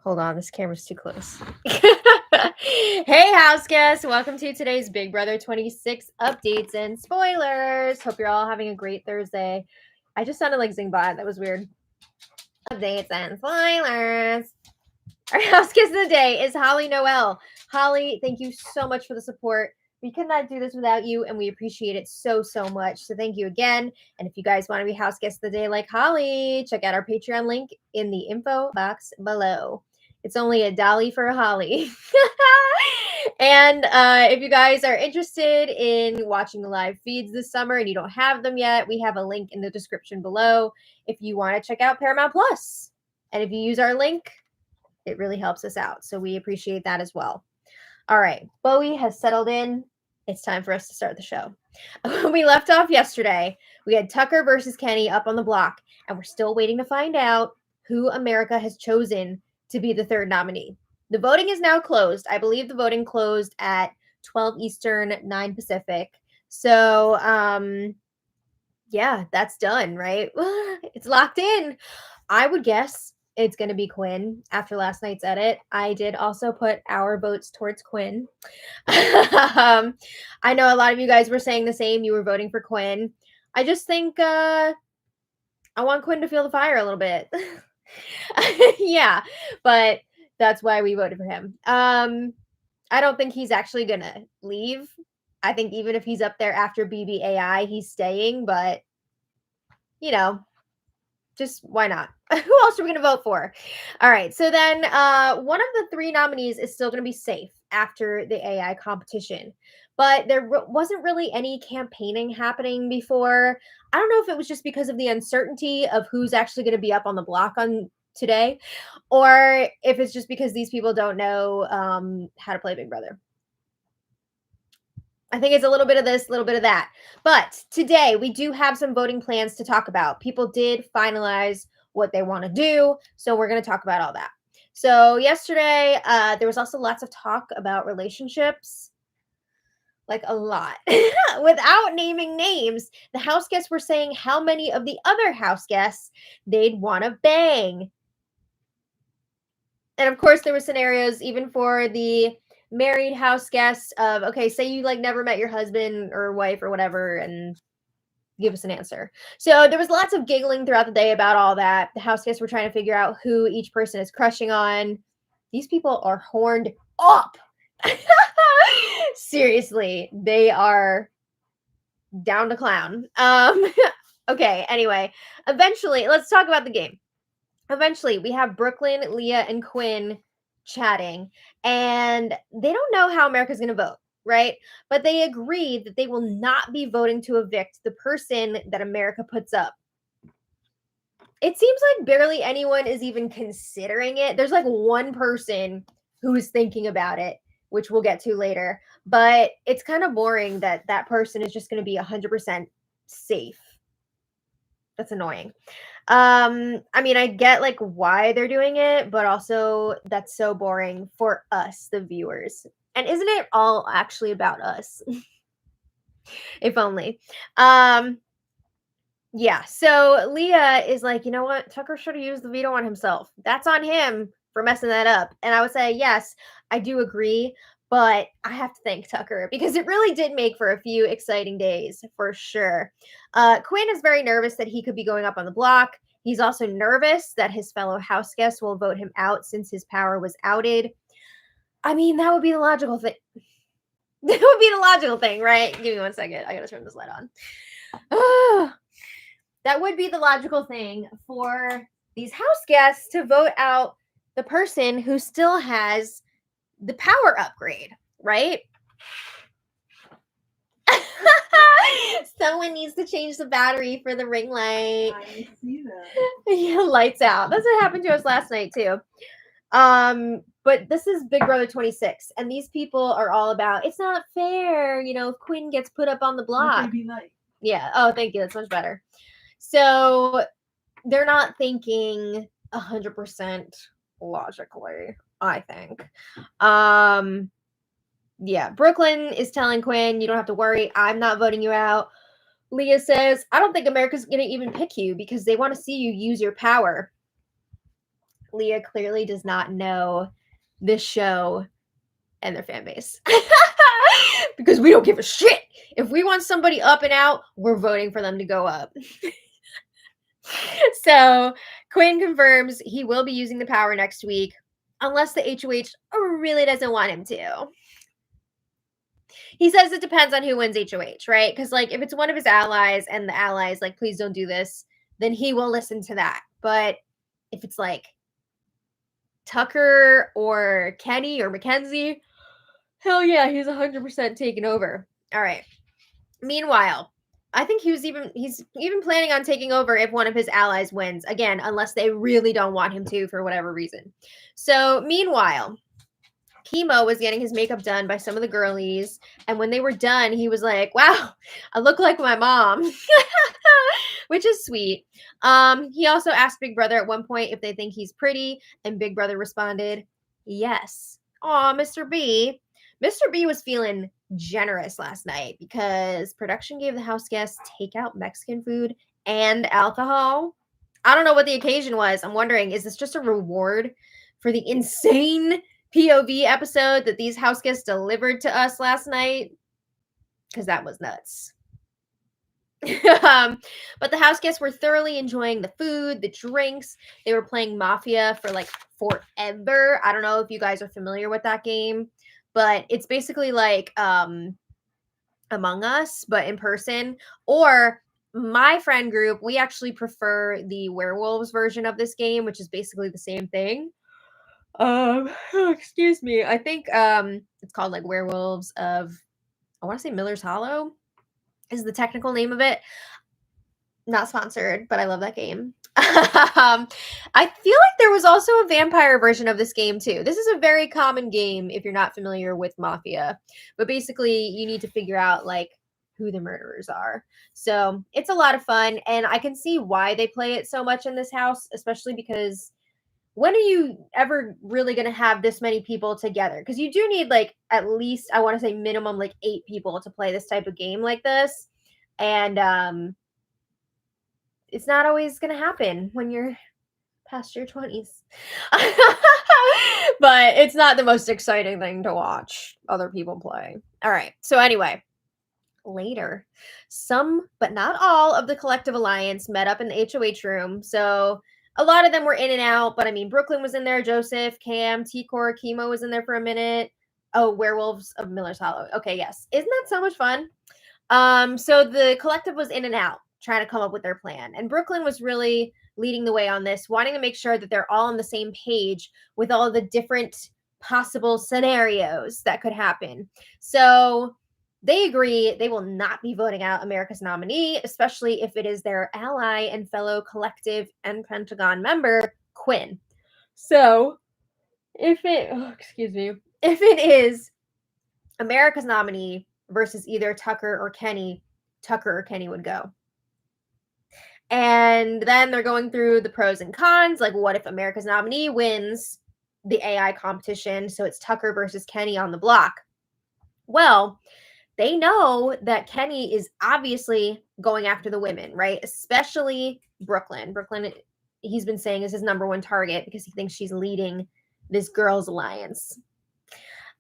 Hold on, this camera's too close. Hey, house guests. Welcome to today's Big Brother 26 updates and spoilers. Hope you're all having a great Thursday. I just sounded like Zingbot. That was weird. Updates and spoilers. Our house guest of the day is Holly Noel. Holly, thank you so much for the support. We could not do this without you, and we appreciate it so much. So thank you again. And if you guys want to be house guest of the day like Holly, check out our Patreon link in the info box below. It's only $1 for a Holly. And if you guys are interested in watching the live feeds this summer and you don't have them yet, we have a link in the description below if you want to check out Paramount Plus. And if you use our link, it really helps us out. So we appreciate that as well. All right, Bowie has settled in. It's time for us to start the show. When we left off yesterday, we had Tucker versus Kenny up on the block, and we're still waiting to find out who America has chosen to be the third nominee. The voting is now closed. I believe the voting closed at 12 Eastern, 9 Pacific. So, yeah, that's done, right? It's locked in. I would guess it's going to be Quinn after last night's edit. I did also put our votes towards Quinn. I know a lot of you guys were saying the same. You were voting for Quinn. I just think I want Quinn to feel the fire a little bit. Yeah, but that's why we voted for him. I don't think he's actually going to leave. I think even if he's up there after BBAI, he's staying, but, you know, just why not? Who else are we going to vote for? All right. So then one of the 3 nominees is still going to be safe after the AI competition. But there wasn't really any campaigning happening before. I don't know if it was just because of the uncertainty of who's actually going to be up on the block on today, or if it's just because these people don't know how to play Big Brother. I think it's a little bit of this, a little bit of that. But today we do have some voting plans to talk about. People did finalize what they want to do, so we're going to talk about all that. So yesterday, there was also lots of talk about relationships, like a lot. Without naming names, the house guests were saying how many of the other house guests they'd want to bang. And of course, there were scenarios even for the married house guests of, okay, say you like never met your husband or wife or whatever, and give us an answer. So there was lots of giggling throughout the day about all that. The house guests were trying to figure out who each person is crushing on. These people are horned up. Seriously, they are down to clown. Okay, anyway, eventually, let's talk about the game. Eventually, we have Brooklyn, Leah, and Quinn chatting, and they don't know how America's going to vote, right? But they agreed that they will not be voting to evict the person that America puts up. It seems like barely anyone is even considering it. There's like one person who is thinking about it, which we'll get to later. But it's kind of boring that that person is just going to be 100% safe. That's annoying. I mean, I get like why they're doing it, but also that's so boring for us, the viewers. And isn't it all actually about us? If only. Yeah, so Leah is like, you know what? Tucker should have used the veto on himself. That's on him for messing that up. And I would say, yes, I do agree, but I have to thank Tucker because it really did make for a few exciting days for sure. Quinn is very nervous that he could be going up on the block. He's also nervous that his fellow house guests will vote him out since his power was outed. I mean, that would be the logical thing. That would be the logical thing, right? Give me 1 second. I gotta turn this light on. That would be the logical thing for these house guests to vote out the person who still has the power upgrade, right? Someone needs to change the battery for the ring light. I see that. Yeah, lights out. That's what happened to us last night too. But this is Big Brother 26, and these people are all about, it's not fair, you know, if Quinn gets put up on the block. Yeah. Oh, thank you. That's much better. So they're not thinking 100% logically, I think. Yeah, Brooklyn is telling Quinn, you don't have to worry. I'm not voting you out. Leah says, I don't think America's going to even pick you because they want to see you use your power. Leah clearly does not know this show and their fan base. Because we don't give a shit. If we want somebody up and out, we're voting for them to go up. So Quinn confirms he will be using the power next week, unless the HOH really doesn't want him to. He says it depends on who wins HOH, right? Because, like, if it's one of his allies and the allies, like, please don't do this, then he will listen to that. But if it's, like, Tucker or Kenny or Mackenzie, hell yeah, he's 100% taking over. All right. Meanwhile, I think he's even planning on taking over if one of his allies wins. Again, unless they really don't want him to for whatever reason. So, meanwhile, Chemo was getting his makeup done by some of the girlies, and when they were done, he was like, "Wow, I look like my mom," which is sweet. He also asked Big Brother at one point if they think he's pretty, and Big Brother responded, "Yes." Aw, Mr. B. Mr. B was feeling generous last night because production gave the house guests takeout Mexican food and alcohol. I don't know what the occasion was. I'm wondering, is this just a reward for the insane POV episode that these house guests delivered to us last night? Because that was nuts. But the house guests were thoroughly enjoying the food, the drinks. They were playing Mafia for like forever. I don't know if you guys are familiar with that game, but it's basically like Among Us, but in person. Or my friend group, we actually prefer the werewolves version of this game, which is basically the same thing. Excuse me. I think it's called like Werewolves of, I want to say Miller's Hollow is the technical name of it. Not sponsored, but I love that game. I feel like there was also a vampire version of this game too. This is a very common game if you're not familiar with Mafia. But basically, you need to figure out like who the murderers are. So, it's a lot of fun and I can see why they play it so much in this house, especially because when are you ever really going to have this many people together? Because you do need like at least, I want to say minimum like 8 people to play this type of game like this. And it's not always going to happen when you're past your 20s. But it's not the most exciting thing to watch other people play. All right. So anyway, later, some but not all of the collective alliance met up in the HOH room. So a lot of them were in and out, but I mean, Brooklyn was in there, Joseph, Cam, T-Core, Chemo was in there for a minute. Oh, Werewolves of Miller's Hollow. Okay, yes. Isn't that so much fun? So the collective was in and out, trying to come up with their plan. And Brooklyn was really leading the way on this, wanting to make sure that they're all on the same page with all the different possible scenarios that could happen. So they agree they will not be voting out America's nominee, especially if it is their ally and fellow collective and Pentagon member, Quinn. So if it is America's nominee versus either Tucker or Kenny would go. And then they're going through the pros and cons, like what if America's nominee wins the AI competition, so it's Tucker versus Kenny on the block? Well, they know that Kenny is obviously going after the women, right? Especially Brooklyn. Brooklyn, he's been saying, is his number one target because he thinks she's leading this girls' alliance.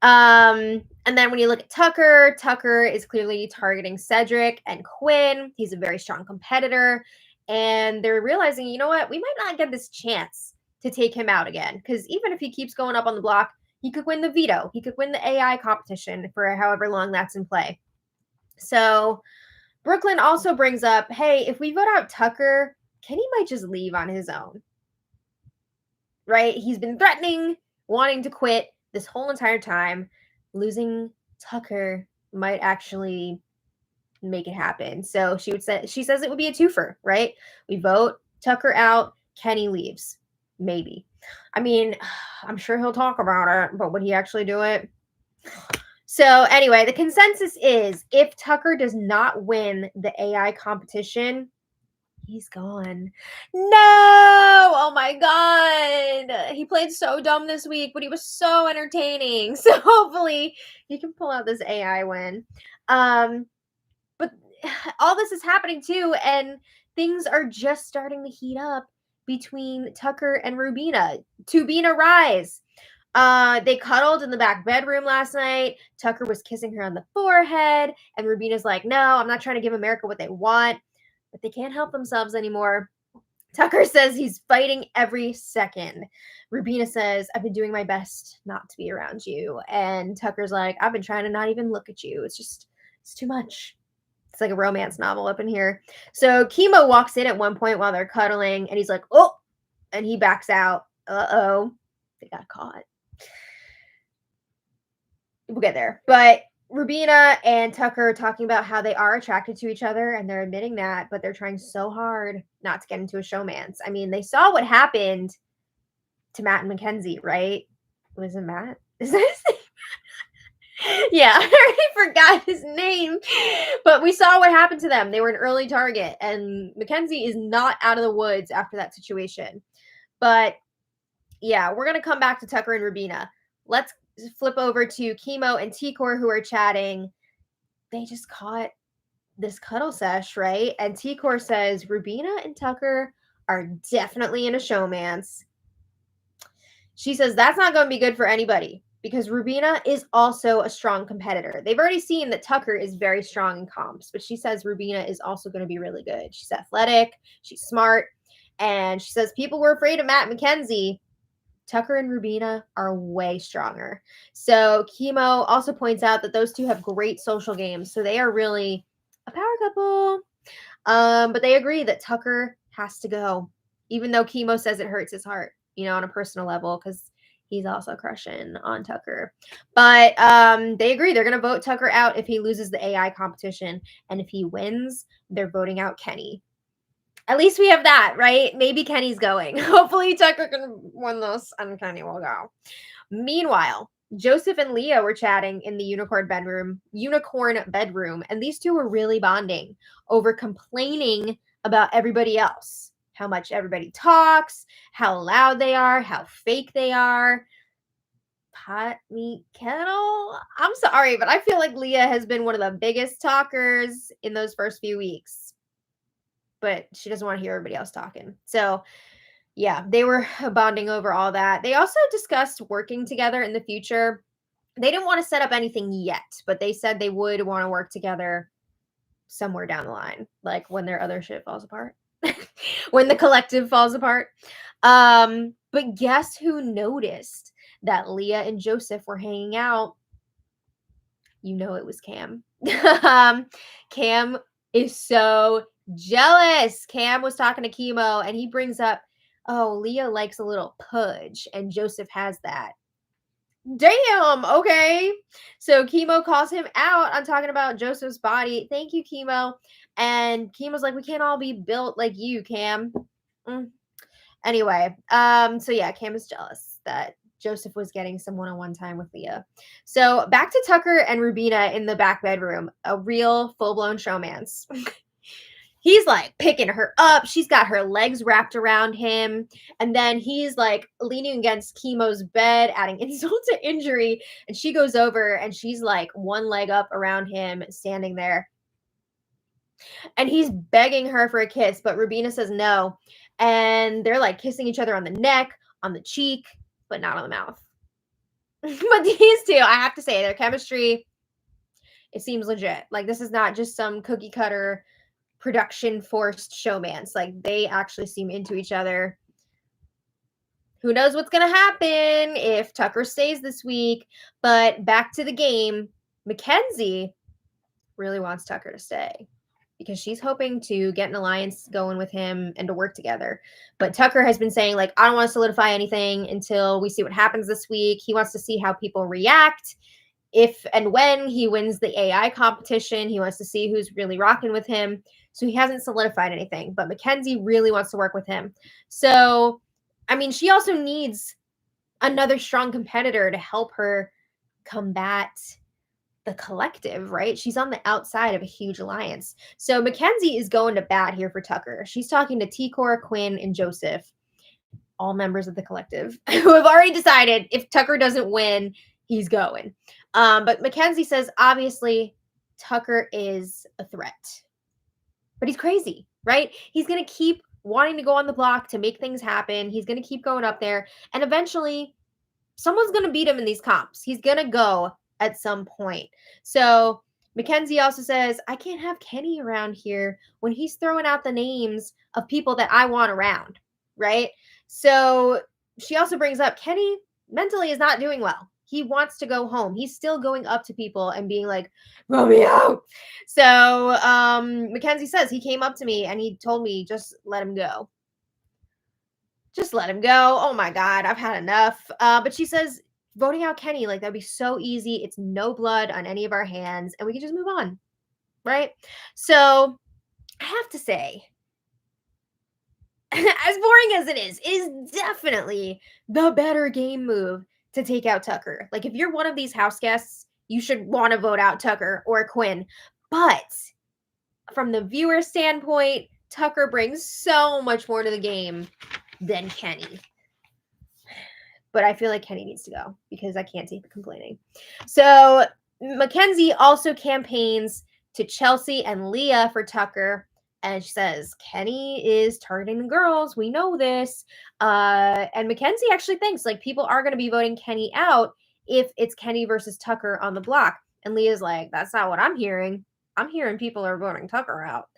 And then when you look at Tucker, Tucker is clearly targeting Cedric and Quinn. He's a very strong competitor. And they're realizing, you know what? We might not get this chance to take him out again. Because even if he keeps going up on the block, he could win the veto. He could win the AI competition for however long that's in play. So Brooklyn also brings up, hey, if we vote out Tucker, Kenny might just leave on his own. Right? He's been threatening, wanting to quit this whole entire time. Losing Tucker might actually make it happen. So she says it would be a twofer, right? We vote Tucker out, Kenny leaves. Maybe. I mean, I'm sure he'll talk about it, but would he actually do it? So anyway, the consensus is if Tucker does not win the AI competition, he's gone. No! Oh my god. He played so dumb this week, but he was so entertaining. So hopefully he can pull out this AI win. But all this is happening too, and things are just starting to heat up between Tucker and Rubina. Tubina rise. They cuddled in the back bedroom last night. Tucker was kissing her on the forehead, and Rubina's like, no, I'm not trying to give America what they want, but they can't help themselves anymore. Tucker says he's fighting every second. Rubina says, I've been doing my best not to be around you. And Tucker's like, I've been trying to not even look at you. It's too much. It's like a romance novel up in here. So Chemo walks in at one point while they're cuddling, and he's like, oh, and he backs out. Uh-oh. They got caught. We'll get there. But Rubina and Tucker are talking about how they are attracted to each other, and they're admitting that, but they're trying so hard not to get into a showmance. I mean, they saw what happened to Matt and Mackenzie, right? Was it Matt? Is that his name? Yeah, I already forgot his name. But we saw what happened to them. They were an early target, and Mackenzie is not out of the woods after that situation. But yeah, we're going to come back to Tucker and Rubina. Let's flip over to Chemo and T-Core, who are chatting. They just caught this cuddle sesh, right? And T-Core says Rubina and Tucker are definitely in a showmance. She says that's not going to be good for anybody because Rubina is also a strong competitor. They've already seen that Tucker is very strong in comps, but she says Rubina is also going to be really good. She's athletic, she's smart, and she says people were afraid of Matt Mackenzie. Tucker and Rubina are way stronger. So Chemo also points out that those two have great social games. So they are really a power couple. But they agree that Tucker has to go, even though Chemo says it hurts his heart, on a personal level, because he's also crushing on Tucker. But they agree they're going to vote Tucker out if he loses the AI competition. And if he wins, they're voting out Kenny. At least we have that, right? Maybe Kenny's going. Hopefully Tucker can win this and Kenny will go. Meanwhile, Joseph and Leah were chatting in the unicorn bedroom, and these two were really bonding over complaining about everybody else. How much everybody talks, how loud they are, how fake they are. Pot, meat, kettle. I'm sorry, but I feel like Leah has been one of the biggest talkers in those first few weeks. But she doesn't want to hear everybody else talking. So, yeah, they were bonding over all that. They also discussed working together in the future. They didn't want to set up anything yet, but they said they would want to work together somewhere down the line, like when their other shit falls apart, when the collective falls apart. But guess who noticed that Leah and Joseph were hanging out? It was Cam. Cam is so jealous. Cam was talking to Chemo, and he brings up, oh, Leah likes a little pudge, and Joseph has that. Damn, okay. So Chemo calls him out on talking about Joseph's body. Thank you, Chemo. And Chemo's like, we can't all be built like you, Cam. Anyway, so yeah, Cam is jealous that Joseph was getting some one-on-one time with Leah. So back to Tucker and Rubina in the back bedroom, a real full-blown showmance. He's like picking her up. She's got her legs wrapped around him. And then he's like leaning against Chemo's bed, adding insult to injury. And she goes over and she's like one leg up around him, standing there. And he's begging her for a kiss, but Rubina says no. And they're like kissing each other on the neck, on the cheek, but not on the mouth. But these two, I have to say, their chemistry, it seems legit. Like, this is not just some cookie cutter production forced showmance. Like, they actually seem into each other. Who knows what's going to happen if Tucker stays this week. But back to the game, Mackenzie really wants Tucker to stay because she's hoping to get an alliance going with him and to work together. But Tucker has been saying, like, I don't want to solidify anything until we see what happens this week. He wants to see how people react. If and when he wins the AI competition, he wants to see who's really rocking with him. So he hasn't solidified anything, but Mackenzie really wants to work with him. So, I mean, she also needs another strong competitor to help her combat the collective, right? She's on the outside of a huge alliance. So Mackenzie is going to bat here for Tucker. She's talking to T-Core, Quinn, and Joseph, all members of the collective, who have already decided if Tucker doesn't win, he's going. But Mackenzie says, obviously, Tucker is a threat. But he's crazy, right? He's going to keep wanting to go on the block to make things happen. He's going to keep going up there. And eventually, someone's going to beat him in these comps. He's going to go at some point. So Mackenzie also says, I can't have Kenny around here when he's throwing out the names of people that I want around, right? So she also brings up Kenny mentally is not doing well. He wants to go home. He's still going up to people and being like, "Run me out." So Mackenzie says he came up to me and he told me, just let him go. Just let him go. Oh my God, I've had enough. But she says voting out Kenny, like that'd be so easy. It's no blood on any of our hands and we can just move on. Right? So I have to say, as boring as it is definitely the better game move to take out Tucker. Like if you're one of these house guests, you should want to vote out Tucker or Quinn. But from the viewer standpoint, Tucker brings so much more to the game than Kenny. But I feel like Kenny needs to go because I can't take the complaining. So Mackenzie also campaigns to Chelsea and Leah for Tucker. And she says, Kenny is targeting the girls. We know this. And Mackenzie actually thinks like people are going to be voting Kenny out if it's Kenny versus Tucker on the block. And Leah's like, that's not what I'm hearing. I'm hearing people are voting Tucker out.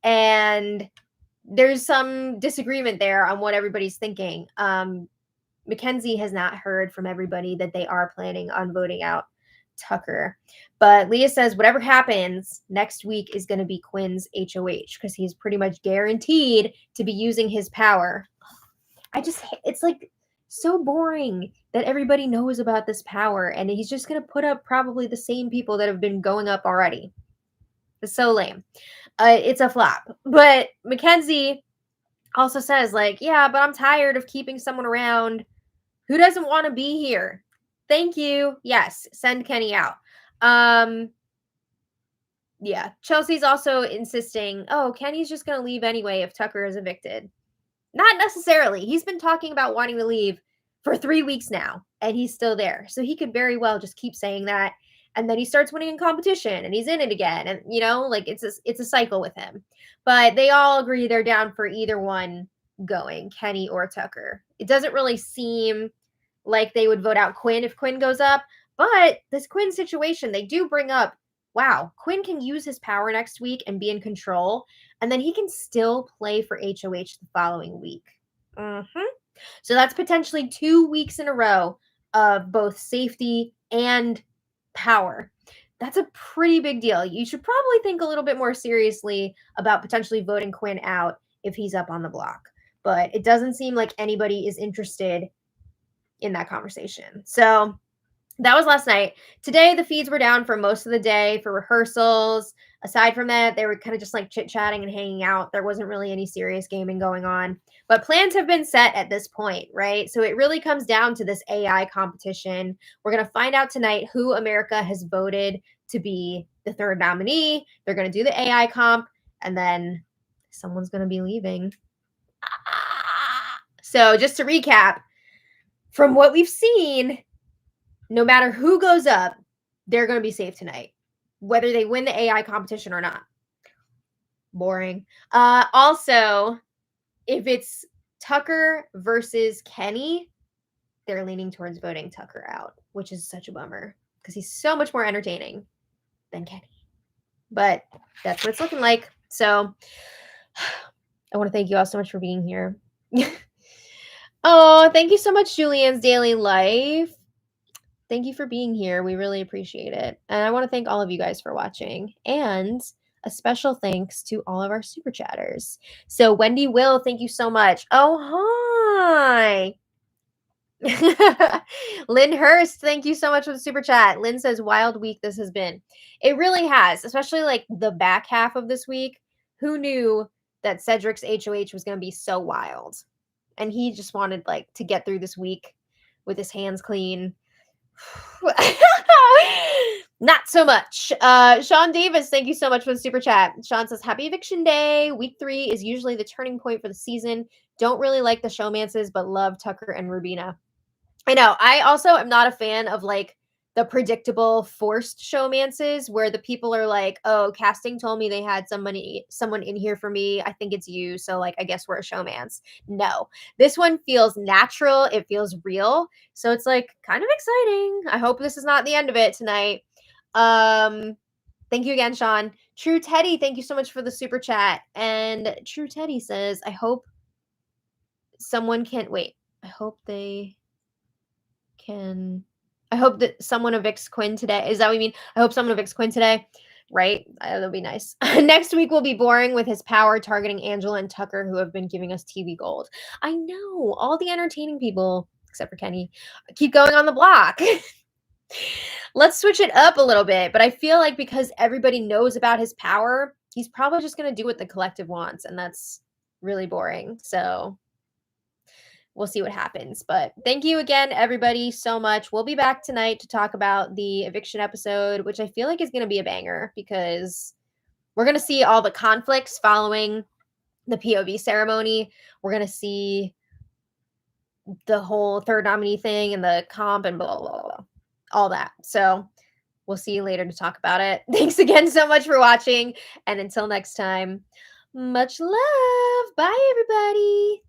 And there's some disagreement there on what everybody's thinking. Mackenzie has not heard from everybody that they are planning on voting out Tucker. But Leah says whatever happens next week is going to be Quinn's HOH because he's pretty much guaranteed to be using his power. It's like so boring that everybody knows about this power and he's just going to put up probably the same people that have been going up already. It's so lame. It's a flop. But Mackenzie also says like, yeah, but I'm tired of keeping someone around who doesn't want to be here. Thank you. Yes, send Kenny out. Yeah, Chelsea's also insisting, oh, Kenny's just going to leave anyway if Tucker is evicted. Not necessarily. He's been talking about wanting to leave for 3 weeks now, and he's still there. So he could very well just keep saying that, and then he starts winning in competition, and he's in it again. And, you know, like it's a cycle with him. But they all agree they're down for either one going, Kenny or Tucker. It doesn't really seem like they would vote out Quinn if Quinn goes up. But this Quinn situation, they do bring up, wow, Quinn can use his power next week and be in control. And then he can still play for HOH the following week. So that's potentially 2 weeks in a row of both safety and power. That's a pretty big deal. You should probably think a little bit more seriously about potentially voting Quinn out if he's up on the block. But it doesn't seem like anybody is interested in that conversation. So that was last night. Today, the feeds were down for most of the day for rehearsals. Aside from that, they were kind of just like chit-chatting and hanging out. There wasn't really any serious gaming going on. But plans have been set at this point, right? So it really comes down to this AI competition. We're going to find out tonight who America has voted to be the third nominee. They're going to do the AI comp, and then someone's going to be leaving. So just to recap, from what we've seen, no matter who goes up, they're going to be safe tonight, whether they win the AI competition or not. Boring. Also, if it's Tucker versus Kenny, they're leaning towards voting Tucker out, which is such a bummer because he's so much more entertaining than Kenny. But that's what it's looking like. So I want to thank you all so much for being here. Oh, thank you so much, Julianne's Daily Life. Thank you for being here. We really appreciate it. And I want to thank all of you guys for watching. And a special thanks to all of our super chatters. So Wendy Will, thank you so much. Oh, hi. Lynn Hurst, thank you so much for the super chat. Lynn says, wild week this has been. It really has, especially like the back half of this week. Who knew that Cedric's HOH was going to be so wild? And he just wanted like to get through this week with his hands clean. Not so much. Sean Davis, thank you so much for the super chat. Sean says, happy eviction day. Week 3 is usually the turning point for the season. Don't really like the showmances, but love Tucker and Rubina. I know. I also am not a fan of like the predictable forced showmances where the people are like, "Oh, casting told me they had someone in here for me. I think it's you, so like I guess we're a showmance." No. This one feels natural, it feels real. So it's like kind of exciting. I hope this is not the end of it tonight. Um Thank you again, Sean. True Teddy, thank you so much for the super chat. And True Teddy says, "I hope someone can wait. I hope they can I hope that someone evicts Quinn today." Is that what you mean? I hope someone evicts Quinn today. Right? That'll be nice. Next week will be boring with his power targeting Angela and Tucker, who have been giving us TV gold. I know. All the entertaining people, except for Kenny, keep going on the block. Let's switch it up a little bit. But I feel like because everybody knows about his power, he's probably just going to do what the collective wants. And that's really boring. So we'll see what happens. But thank you again, everybody, so much. We'll be back tonight to talk about the eviction episode, which I feel like is going to be a banger because we're going to see all the conflicts following the POV ceremony. We're going to see the whole third nominee thing and the comp and blah, blah, blah, blah, all that. So we'll see you later to talk about it. Thanks again so much for watching. And until next time, much love. Bye, everybody.